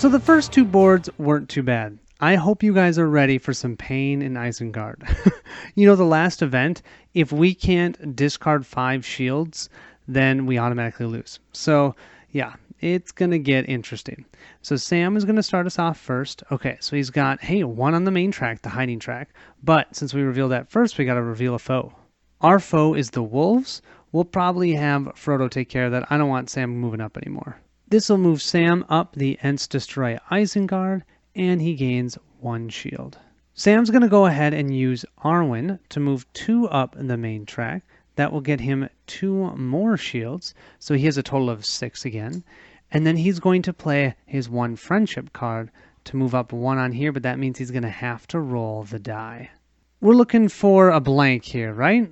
So the first two boards weren't too bad. I hope you guys are ready for some pain in Isengard. You know, the last event, if we can't discard 5 shields, then we automatically lose. So yeah, it's going to get interesting. So Sam is going to start us off first. Okay, so he's got, hey, 1 on the main track, the hiding track. But since we revealed that first, we got to reveal a foe. Our foe is the wolves. We'll probably have Frodo take care of that. I don't want Sam moving up anymore. This will move Sam up the Ents Destroy Isengard, and he gains 1 shield. Sam's going to go ahead and use Arwen to move 2 up the main track. That will get him 2 more shields, so he has a total of 6 again. And then he's going to play his 1 friendship card to move up 1 on here, but that means he's going to have to roll the die. We're looking for a blank here, right?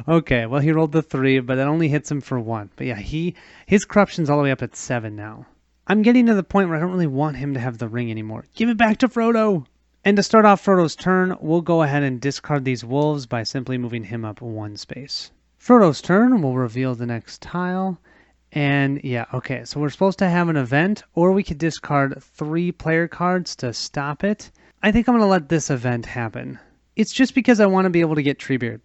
Okay, well, he rolled the 3, but that only hits him for 1. But yeah, his corruption's all the way up at 7 now. I'm getting to the point where I don't really want him to have the ring anymore. Give it back to Frodo! And to start off Frodo's turn, we'll go ahead and discard these wolves by simply moving him up 1 space. Frodo's turn, we'll reveal the next tile. And yeah, okay, so we're supposed to have an event, or we could discard 3 player cards to stop it. I think I'm going to let this event happen. It's just because I want to be able to get Treebeard.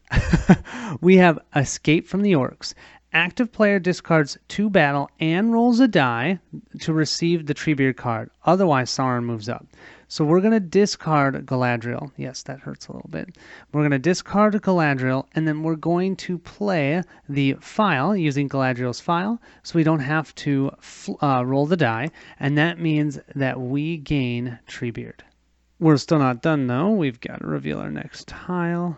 We have Escape from the Orcs. Active player discards 2 battle and rolls a die to receive the Treebeard card. Otherwise, Sauron moves up. So we're going to discard Galadriel. Yes, that hurts a little bit. We're going to discard Galadriel, and then we're going to play the file using Galadriel's file, so we don't have to roll the die, and that means that we gain Treebeard. We're still not done, though. We've got to reveal our next tile,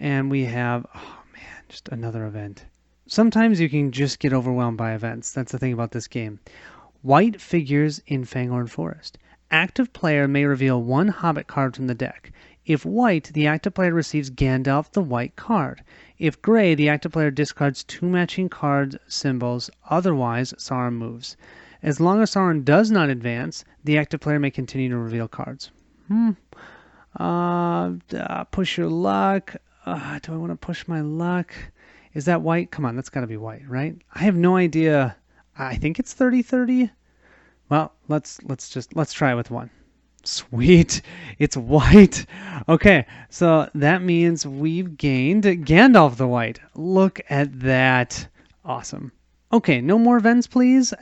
and we have, oh man, just another event. Sometimes you can just get overwhelmed by events. That's the thing about this game. White figures in Fangorn Forest. Active player may reveal 1 Hobbit card from the deck. If white, the active player receives Gandalf the white card. If gray, the active player discards 2 matching card symbols. Otherwise, Sauron moves. As long as Sauron does not advance, the active player may continue to reveal cards. Push your luck. Do I want to push my luck? Is that white? Come on, that's got to be white, right? I have no idea. I think it's 30-30. Well, let's try it with 1. Sweet, it's white. Okay, so that means we've gained Gandalf the White. Look at that. Awesome. Okay, no more events, please.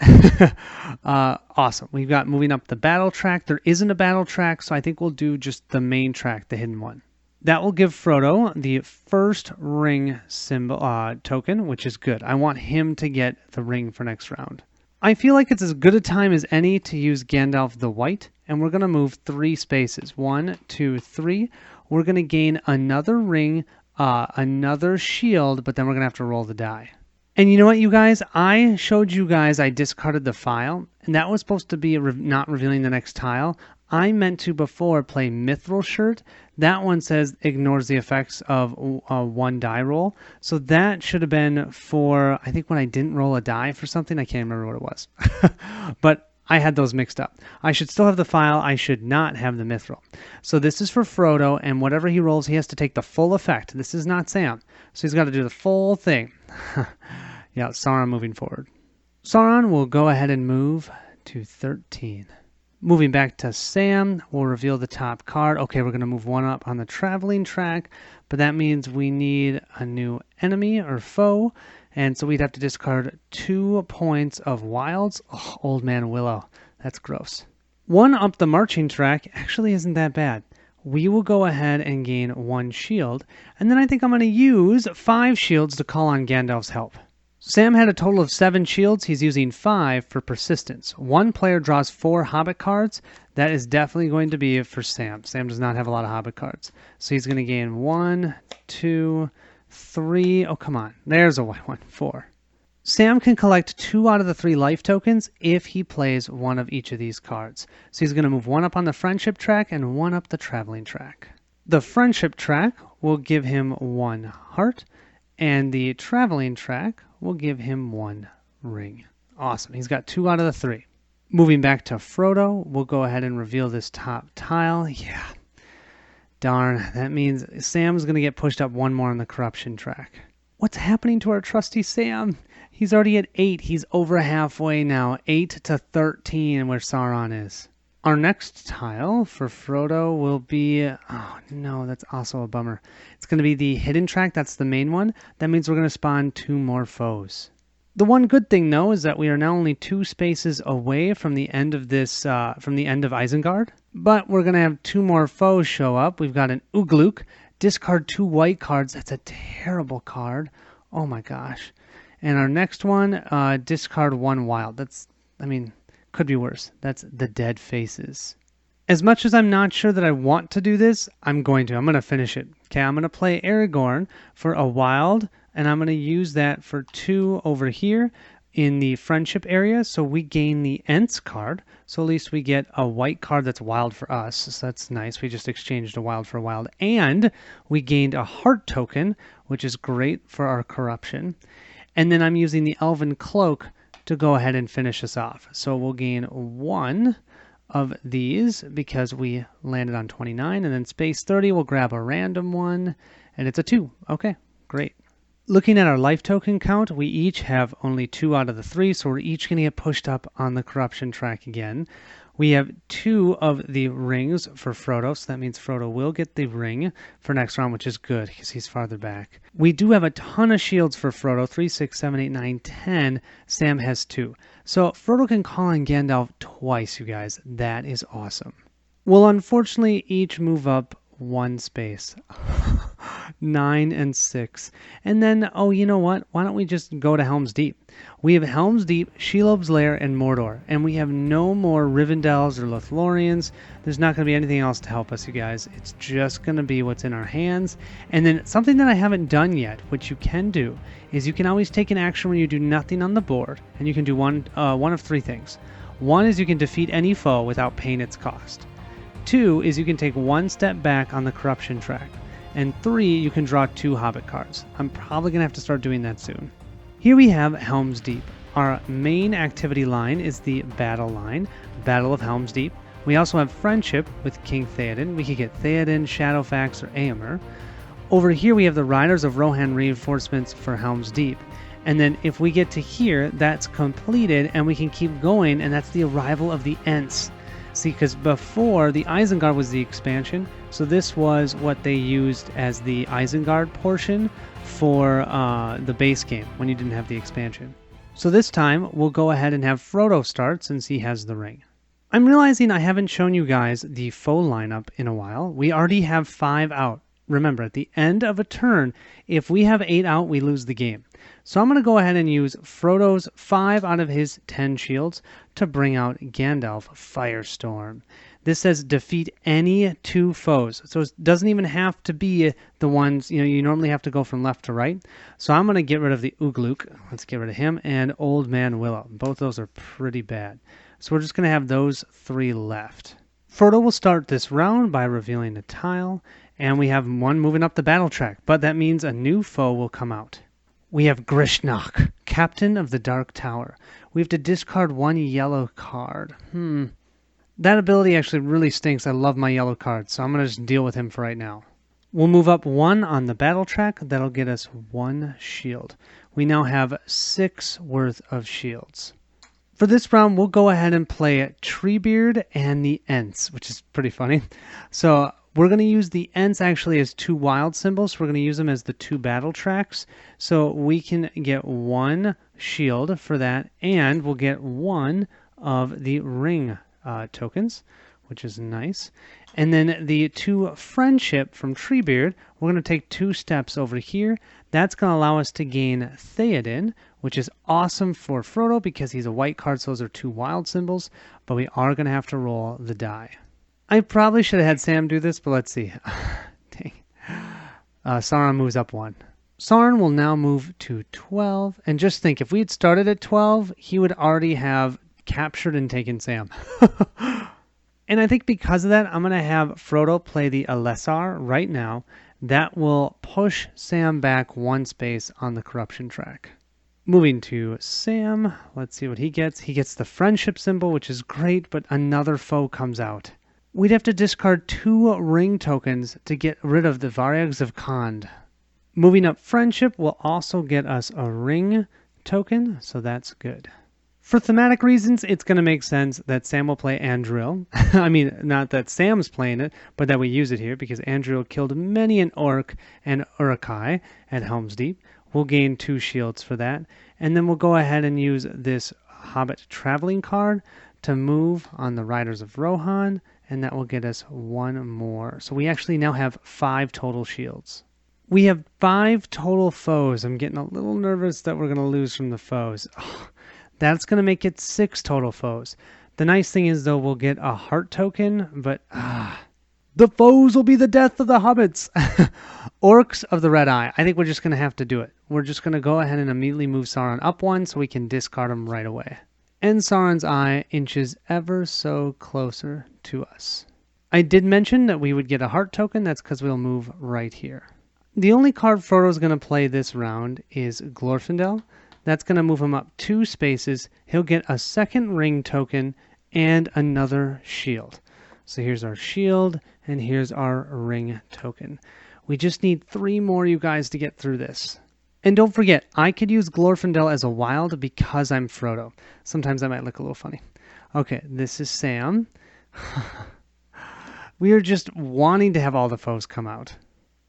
Awesome. We've got moving up the battle track. There isn't a battle track, so I think we'll do just the main track, the hidden one. That will give Frodo the first ring symbol token, which is good. I want him to get the ring for next round. I feel like it's as good a time as any to use Gandalf the White, and we're going to move 3 spaces. 1, 2, 3. We're going to gain another ring, another shield, but then we're going to have to roll the die. And you know what, you guys? I showed you guys I discarded the file, and that was supposed to be not revealing the next tile. I meant to before play Mithril Shirt. That one says ignores the effects of 1 die roll. So that should have been for, I think when I didn't roll a die for something, I can't remember what it was. But I had those mixed up. I should still have the file. I should not have the Mithril. So this is for Frodo, and whatever he rolls, he has to take the full effect. This is not Sam. So he's got to do the full thing. Yeah, Sauron moving forward. Sauron will go ahead and move to 13. Moving back to Sam, we'll reveal the top card. Okay, we're going to move 1 up on the traveling track, but that means we need a new enemy or foe, and so we'd have to discard 2 points of wilds. Oh, Old Man Willow. That's gross. 1 up the marching track actually isn't that bad. We will go ahead and gain 1 shield, and then I think I'm going to use 5 shields to call on Gandalf's help. Sam had a total of 7 shields. He's using 5 for persistence. 1 player draws 4 Hobbit cards. That is definitely going to be for Sam. Sam does not have a lot of Hobbit cards. So he's going to gain 1, 2, 3. Oh, come on. There's a white one. 4. Sam can collect 2 out of the 3 life tokens if he plays 1 of each of these cards. So he's going to move 1 up on the friendship track and 1 up the traveling track. The friendship track will give him 1 heart, and the traveling track will give him 1 ring. Awesome. He's got 2 out of the 3. Moving back to Frodo, we'll go ahead and reveal this top tile. Yeah. Darn. That means Sam's going to get pushed up 1 more on the corruption track. What's happening to our trusty Sam? He's already at 8. He's over halfway now. 8 to 13 where Sauron is. Our next tile for Frodo will be... Oh, no, that's also a bummer. It's going to be the hidden track. That's the main one. That means we're going to spawn 2 more foes. The one good thing, though, is that we are now only 2 spaces away from the end of this, from the end of Isengard. But we're going to have 2 more foes show up. We've got an Ugluk. Discard 2 white cards. That's a terrible card. Oh my gosh. And our next one, discard 1 wild. That's, I mean, could be worse. That's the Dead Faces. As much as I'm not sure that I want to do this, I'm going to. I'm going to finish it. Okay, I'm going to play Aragorn for a wild, and I'm going to use that for 2 over here in the friendship area, so we gain the Ents card. So at least we get a white card that's wild for us. So that's nice. We just exchanged a wild for a wild. And we gained a heart token, which is great for our corruption. And then I'm using the Elven Cloak to go ahead and finish us off. So we'll gain 1 of these because we landed on 29. And then space 30, we'll grab a random one. And it's a 2. Okay, great. Looking at our life token count, we each have only 2 out of the 3, so we're each going to get pushed up on the corruption track again. We have 2 of the rings for Frodo, so that means Frodo will get the ring for next round, which is good because he's farther back. We do have a ton of shields for Frodo, 3, 6, 7, 8, 9, 10. Sam has 2. So Frodo can call on Gandalf twice, you guys. That is awesome. We'll unfortunately each move up 1 space. 9 and 6. And then, oh, you know what? Why don't we just go to Helm's Deep? We have Helm's Deep, Shelob's Lair, and Mordor. And we have no more Rivendels or Lothlorians. There's not going to be anything else to help us, you guys. It's just going to be what's in our hands. And then something that I haven't done yet, which you can do, is you can always take an action when you do nothing on the board. And you can do one of 3 things. 1 is you can defeat any foe without paying its cost. 2 is you can take 1 step back on the corruption track. And 3, you can draw 2 Hobbit cards. I'm probably going to have to start doing that soon. Here we have Helm's Deep. Our main activity line is the battle line, Battle of Helm's Deep. We also have Friendship with King Theoden. We could get Theoden, Shadowfax, or Éomer. Over here we have the Riders of Rohan reinforcements for Helm's Deep. And then if we get to here, that's completed and we can keep going, and that's the arrival of the Ents. See, because before, the Isengard was the expansion, so this was what they used as the Isengard portion for the base game, when you didn't have the expansion. So this time, we'll go ahead and have Frodo start, since he has the ring. I'm realizing I haven't shown you guys the foe lineup in a while. We already have 5 out. Remember, at the end of a turn, if we have 8 out, we lose the game. So I'm going to go ahead and use Frodo's 5 out of his 10 shields to bring out Gandalf Firestorm. This says defeat any 2 foes. So it doesn't even have to be the ones, you normally have to go from left to right. So I'm going to get rid of the Ugluk. Let's get rid of him. And Old Man Willow. Both those are pretty bad. So we're just going to have those 3 left. Frodo will start this round by revealing a tile. And we have 1 moving up the battle track. But that means a new foe will come out. We have Grishnok, Captain of the Dark Tower. We have to discard 1 yellow card. That ability actually really stinks. I love my yellow cards, so I'm going to just deal with him for right now. We'll move up 1 on the battle track. That'll get us 1 shield. We now have 6 worth of shields. For this round, we'll go ahead and play Treebeard and the Ents, which is pretty funny. So we're going to use the Ents actually as 2 wild symbols. We're going to use them as the 2 battle tracks. So we can get 1 shield for that, and we'll get 1 of the ring tokens, which is nice. And then the 2 friendship from Treebeard, we're going to take 2 steps over here. That's going to allow us to gain Theoden, which is awesome for Frodo because he's a white card, so those are 2 wild symbols, but we are going to have to roll the die. I probably should have had Sam do this, but let's see. Dang. Sauron moves up 1. Sauron will now move to 12. And just think, if we had started at 12, he would already have captured and taken Sam. And I think because of that, I'm going to have Frodo play the Elessar right now. That will push Sam back 1 space on the corruption track. Moving to Sam, let's see what he gets. He gets the friendship symbol, which is great, but another foe comes out. We'd have to discard 2 ring tokens to get rid of the Varyags of Khand. Moving up friendship will also get us a ring token, so that's good. For thematic reasons, it's going to make sense that Sam will play Andril. I mean, not that Sam's playing it, but that we use it here because Andril killed many an orc and Uruk-hai at Helm's Deep. We'll gain 2 shields for that. And then we'll go ahead and use this Hobbit traveling card to move on the Riders of Rohan, and that will get us 1 more. So we actually now have 5 total shields. We have 5 total foes. I'm getting a little nervous that we're going to lose from the foes. Oh, that's going to make it 6 total foes. The nice thing is, though, we'll get a heart token, but the foes will be the death of the hobbits. Orcs of the Red Eye. I think we're just going to have to do it. We're just going to go ahead and immediately move Sauron up 1 so we can discard him right away. And Sauron's eye inches ever so closer to us. I did mention that we would get a heart token. That's because we'll move right here. The only card Frodo's going to play this round is Glorfindel. That's going to move him up 2 spaces. He'll get a 2nd ring token and another shield. So here's our shield, and here's our ring token. We just need 3 more, you guys, to get through this. And don't forget, I could use Glorfindel as a wild because I'm Frodo. Sometimes that might look a little funny. Okay, this is Sam. We are just wanting to have all the foes come out.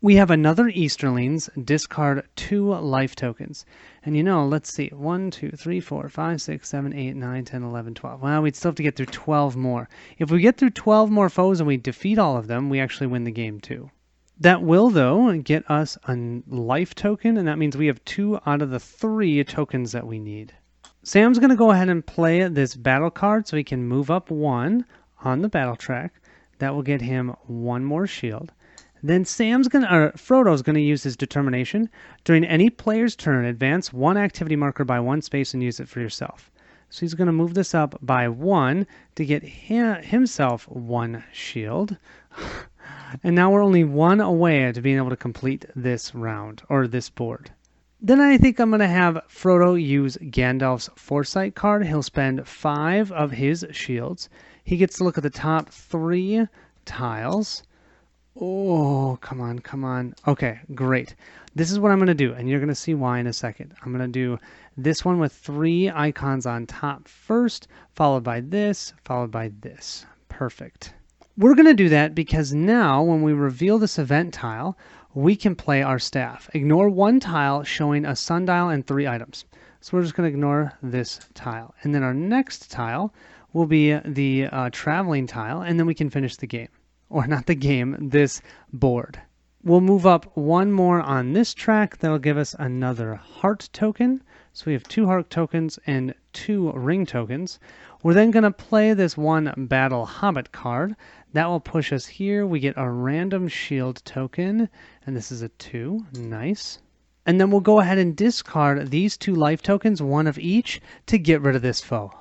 We have another Easterlings, discard 2 life tokens. And let's see, 1, 2, 3, 4, 5, 6, 7, 8, 9, 10, 11, 12. Well, we'd still have to get through 12 more. If we get through 12 more foes and we defeat all of them, we actually win the game too. That will, though, get us a life token, and that means we have 2 out of the 3 tokens that we need. Sam's going to go ahead and play this battle card so he can move up 1 on the battle track. That will get him 1 more shield. Then Frodo's going to use his determination. During any player's turn, advance 1 activity marker by 1 space and use it for yourself. So he's going to move this up by 1 to get himself 1 shield. And now we're only 1 away to being able to complete this round, or this board. Then I think I'm going to have Frodo use Gandalf's Foresight card. He'll spend 5 of his shields. He gets to look at the top 3 tiles. Oh, come on, come on. Okay, great. This is what I'm going to do, and you're going to see why in a second. I'm going to do this one with 3 icons on top first, followed by this, followed by this. Perfect. We're going to do that because now when we reveal this event tile, we can play our staff. Ignore 1 tile showing a sundial and 3 items. So we're just going to ignore this tile. And then our next tile will be the traveling tile, and then we can finish the game. Or not the game, this board. We'll move up 1 more on this track. That'll give us another heart token. So we have 2 heart tokens and 2 ring tokens. We're then going to play this 1 battle hobbit card. That will push us here. We get a random shield token, and this is a 2. Nice. And then we'll go ahead and discard these 2 life tokens, 1 of each, to get rid of this foe.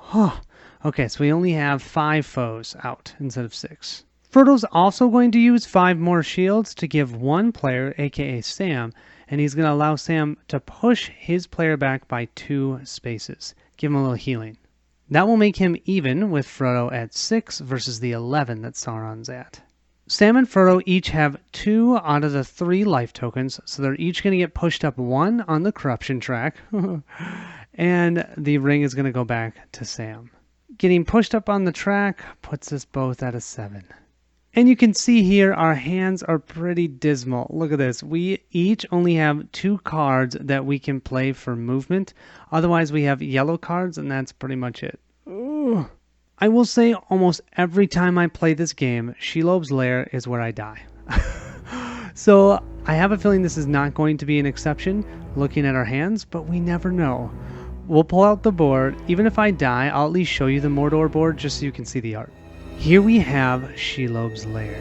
Okay, so we only have 5 foes out instead of 6. Frodo's also going to use 5 more shields to give 1 player, aka Sam, and he's going to allow Sam to push his player back by 2 spaces. Give him a little healing. That will make him even with Frodo at 6 versus the 11 that Sauron's at. Sam and Frodo each have 2 out of the 3 life tokens, so they're each going to get pushed up 1 on the corruption track, and the ring is going to go back to Sam. Getting pushed up on the track puts us both at a 7. And you can see here our hands are pretty dismal. Look at this. We each only have 2 cards that we can play for movement. Otherwise, we have yellow cards, and that's pretty much it. Ooh. I will say almost every time I play this game, Shelob's lair is where I die. So I have a feeling this is not going to be an exception looking at our hands, but we never know. We'll pull out the board. Even if I die, I'll at least show you the Mordor board just so you can see the art. Here we have Shelob's lair.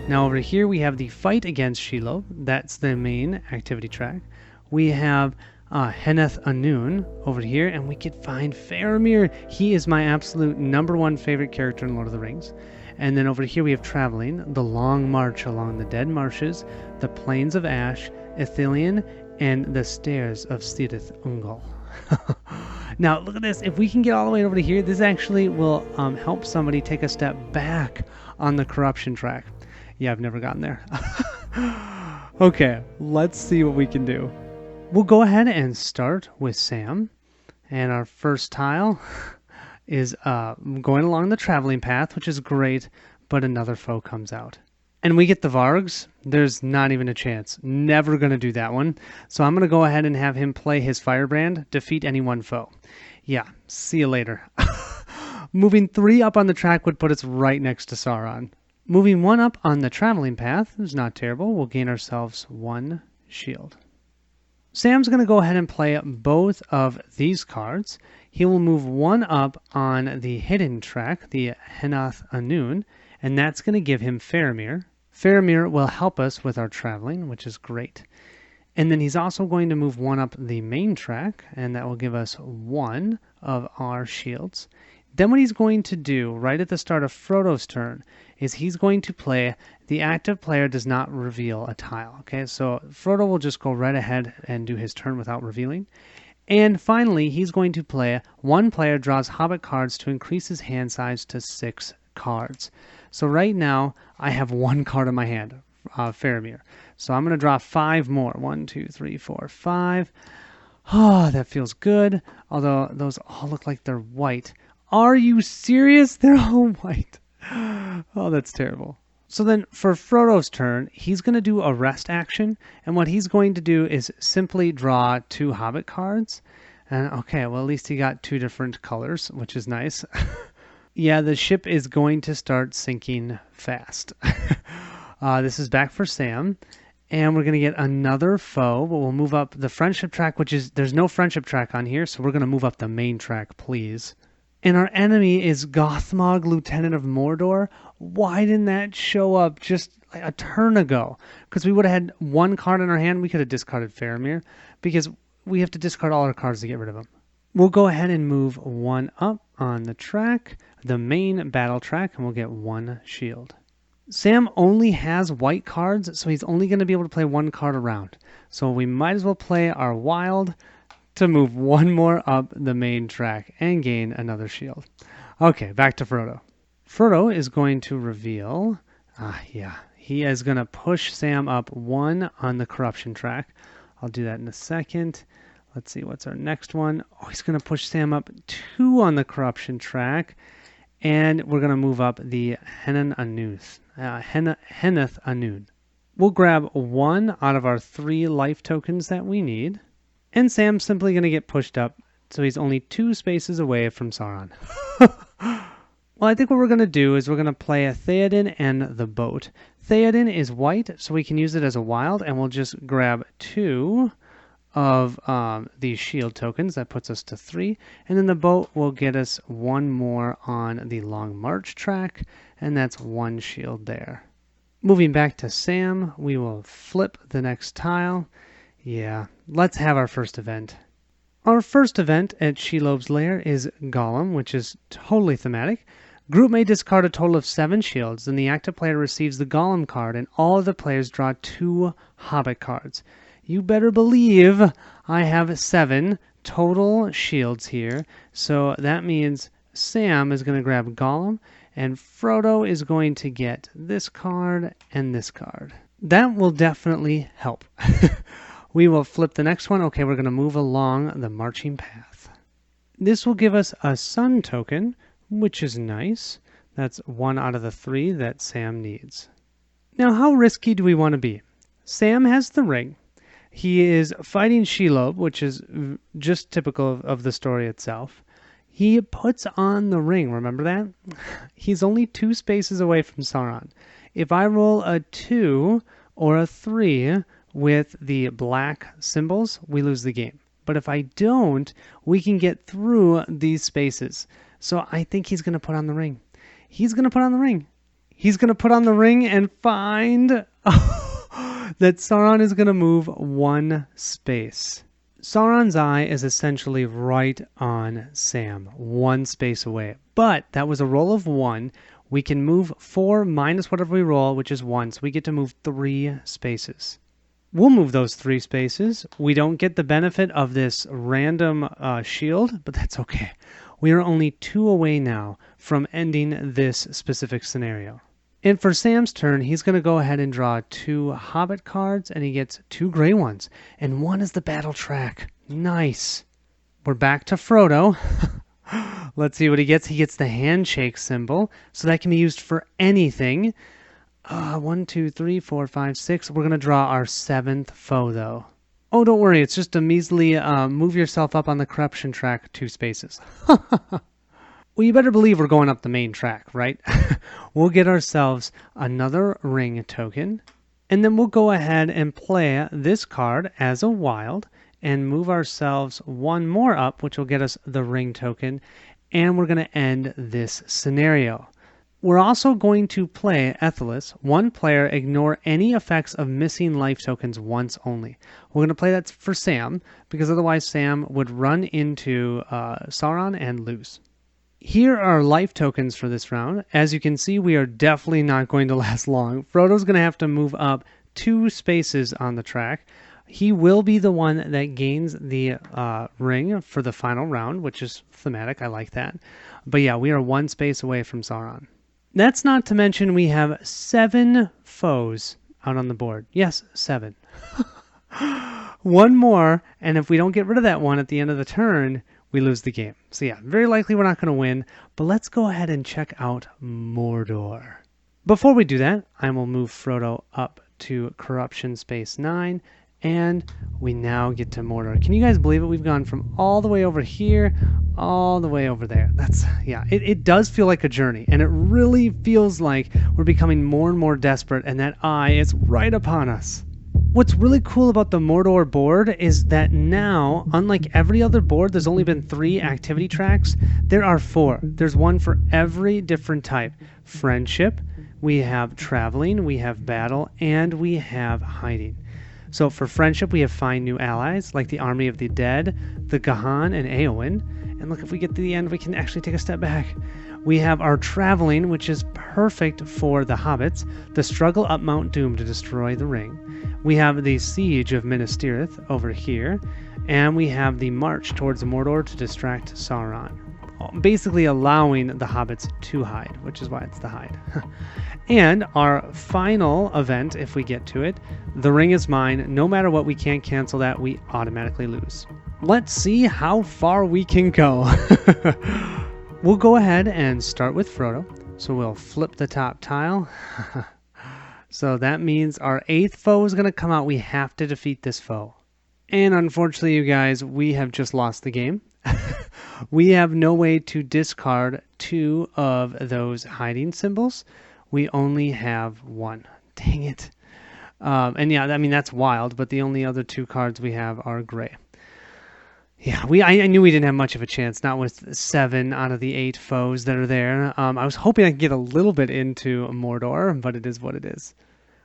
Now over here we have the fight against Shelob. That's the main activity track. We have Henneth Anun over here, and we could find Faramir. He is my absolute #1 favorite character in Lord of the Rings. And then over here we have traveling, the long march along the dead marshes, the plains of ash, Ithilien, and the stairs of Cirith Ungol. Now look at this. If we can get all the way over to here, this actually will help somebody take a step back on the corruption track. Yeah, I've never gotten there. Okay, let's see what we can do. We'll go ahead and start with Sam. And our first tile is going along the traveling path, which is great, but another foe comes out. And we get the Vargs. There's not even a chance. Never going to do that one. So I'm going to go ahead and have him play his Firebrand, defeat any one foe. Yeah, see you later. Moving 3 up on the track would put us right next to Sauron. Moving 1 up on the traveling path is not terrible. We'll gain ourselves 1 shield. Sam's going to go ahead and play both of these cards. He will move 1 up on the hidden track, the Henath Anun, and that's going to give him Faramir. Faramir will help us with our traveling, which is great. And then he's also going to move 1 up the main track, and that will give us 1 of our shields. Then what he's going to do right at the start of Frodo's turn is he's going to play the active player does not reveal a tile. Okay, so Frodo will just go right ahead and do his turn without revealing. And finally, he's going to play 1 player draws Hobbit cards to increase his hand size to 6 cards. So right now, I have 1 card in my hand, Faramir. So I'm going to draw 5 more. 1, 2, 3, 4, 5. Oh, that feels good. Although those all look like they're white. Are you serious? They're all white. Oh, that's terrible. So then for Frodo's turn, he's going to do a rest action. And what he's going to do is simply draw 2 Hobbit cards. And okay, well, at least he got 2 different colors, which is nice. Yeah, the ship is going to start sinking fast. This is back for Sam. And we're going to get another foe, but we'll move up the friendship track, which is, there's no friendship track on here, so we're going to move up the main track, please. And our enemy is Gothmog, Lieutenant of Mordor. Why didn't that show up just a turn ago? Because we would have had 1 card in our hand. We could have discarded Faramir, because we have to discard all our cards to get rid of him. We'll go ahead and move 1 up on the track, the main battle track, and we'll get 1 shield. Sam only has white cards, so he's only going to be able to play 1 card around. So we might as well play our wild to move 1 more up the main track and gain another shield. Okay, back to Frodo. Frodo is going to reveal, he is going to push Sam up 1 on the corruption track. I'll do that in a second. Let's see, what's our next one? Oh, he's going to push Sam up 2 on the corruption track. And we're going to move up the Henath Anun. We'll grab 1 out of our 3 life tokens that we need. And Sam's simply going to get pushed up, so he's only 2 spaces away from Sauron. Well, I think what we're going to do is we're going to play a Theoden and the boat. Theoden is white, so we can use it as a wild, and we'll just grab 2 of these shield tokens. That puts us to 3. And then the boat will get us 1 more on the long march track, and that's 1 shield there. Moving back to Sam, we will flip the next tile. Yeah, let's have our first event. Our first event at Shelob's lair is Gollum, which is totally thematic. Group may discard a total of 7 shields, then the active player receives the Gollum card, and all of the players draw 2 Hobbit cards. You better believe I have 7 total shields here, so that means Sam is going to grab Gollum, and Frodo is going to get this card and this card. That will definitely help. We will flip the next one. Okay, we're going to move along the marching path. This will give us a sun token, which is nice. That's 1 out of the 3 that Sam needs. Now, how risky do we want to be? Sam has the ring. He is fighting Shelob, which is just typical of the story itself. He puts on the ring, remember that? He's only 2 spaces away from Sauron. If I roll a 2 or a 3 with the black symbols, we lose the game. But if I don't, we can get through these spaces. So I think he's going to put on the ring. He's going to put on the ring. He's going to put on the ring and find that Sauron is going to move 1 space. Sauron's eye is essentially right on Sam, 1 space away. But that was a roll of 1. We can move 4 minus whatever we roll, which is 1. So we get to move 3 spaces. We'll move those 3 spaces. We don't get the benefit of this random shield, but that's okay. We are only 2 away now from ending this specific scenario. And for Sam's turn, he's going to go ahead and draw 2 Hobbit cards, and he gets 2 gray ones. And 1 is the battle track. Nice. We're back to Frodo. Let's see what he gets. He gets the handshake symbol, so that can be used for anything. 1, 2, 3, 4, 5, 6. We're going to draw our 7th foe, though. Oh, don't worry. It's just a measly move yourself up on the corruption track 2 spaces. Well, you better believe we're going up the main track, right? We'll get ourselves another ring token, and then we'll go ahead and play this card as a wild and move ourselves one more up, which will get us the ring token, and we're going to end this scenario. We're also going to play Ethelis. One player, ignore any effects of missing life tokens once only. We're going to play that for Sam, because otherwise Sam would run into Sauron and lose. Here are life tokens for this round. As you can see, we are definitely not going to last long. Frodo's going to have to move up 2 spaces on the track. He will be the one that gains the ring for the final round, which is thematic. I like that. But yeah, we are 1 space away from Sauron. That's not to mention we have 7 foes out on the board. Yes, 7. One more, and if we don't get rid of that one at the end of the turn, we lose the game. So yeah, very likely we're not going to win, but let's go ahead and check out Mordor. Before we do that, I will move Frodo up to Corruption Space 9, and we now get to Mordor. Can you guys believe it? We've gone from all the way over here, all the way over there. That's, yeah, it does feel like a journey, and it really feels like we're becoming more and more desperate, and that eye is right upon us. What's really cool about the Mordor board is that now, unlike every other board, there's only been 3 activity tracks. There are 4. There's one for every different type. Friendship, we have traveling, we have battle, and we have hiding. So for friendship, we have find new allies, like the Army of the Dead, the Gahan, and Eowyn. And look, if we get to the end, we can actually take a step back. We have our traveling, which is perfect for the hobbits, the struggle up Mount Doom to destroy the ring. We have the siege of Minas Tirith over here, and we have the march towards Mordor to distract Sauron, basically allowing the hobbits to hide, which is why it's the hide. And our final event, if we get to it, the ring is mine. No matter what, we can't cancel that. We automatically lose. Let's see how far we can go. We'll go ahead and start with Frodo. So we'll flip the top tile. So that means our 8th foe is going to come out. We have to defeat this foe. And unfortunately, you guys, we have just lost the game. We have no way to discard 2 of those hiding symbols. We only have 1. Dang it. And yeah, I mean, that's wild, but the only other 2 cards we have are gray. Yeah, I knew we didn't have much of a chance, not with 7 out of the 8 foes that are there. I was hoping I could get a little bit into Mordor, but it is what it is.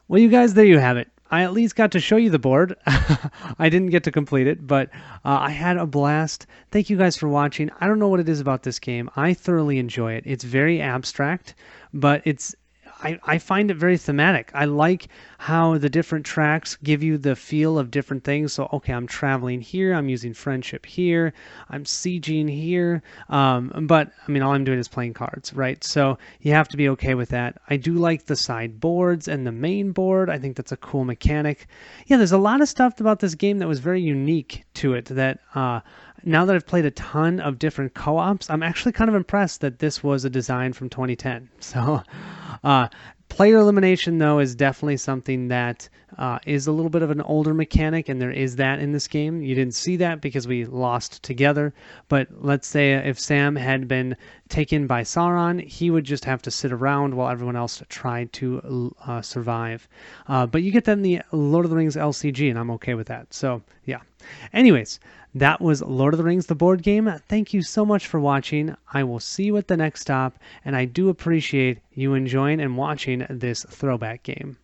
Well, you guys, there you have it. I at least got to show you the board. I didn't get to complete it, but I had a blast. Thank you guys for watching. I don't know what it is about this game. I thoroughly enjoy it. It's very abstract, but I find it very thematic. I like how the different tracks give you the feel of different things. So, okay, I'm traveling here. I'm using friendship here. I'm sieging here. But, I mean, all I'm doing is playing cards, right? So you have to be okay with that. I do like the side boards and the main board. I think that's a cool mechanic. Yeah, there's a lot of stuff about this game that was very unique to it that now that I've played a ton of different co-ops, I'm actually kind of impressed that this was a design from 2010. So player elimination, though, is definitely something that is a little bit of an older mechanic, and there is that in this game. You didn't see that because we lost together, but let's say if Sam had been taken by Sauron, he would just have to sit around while everyone else tried to survive. But you get that in the Lord of the Rings LCG, and I'm okay with that. So, yeah. Anyways, that was Lord of the Rings, the board game. Thank you so much for watching. I will see you at the next stop, and I do appreciate you enjoying and watching this throwback game.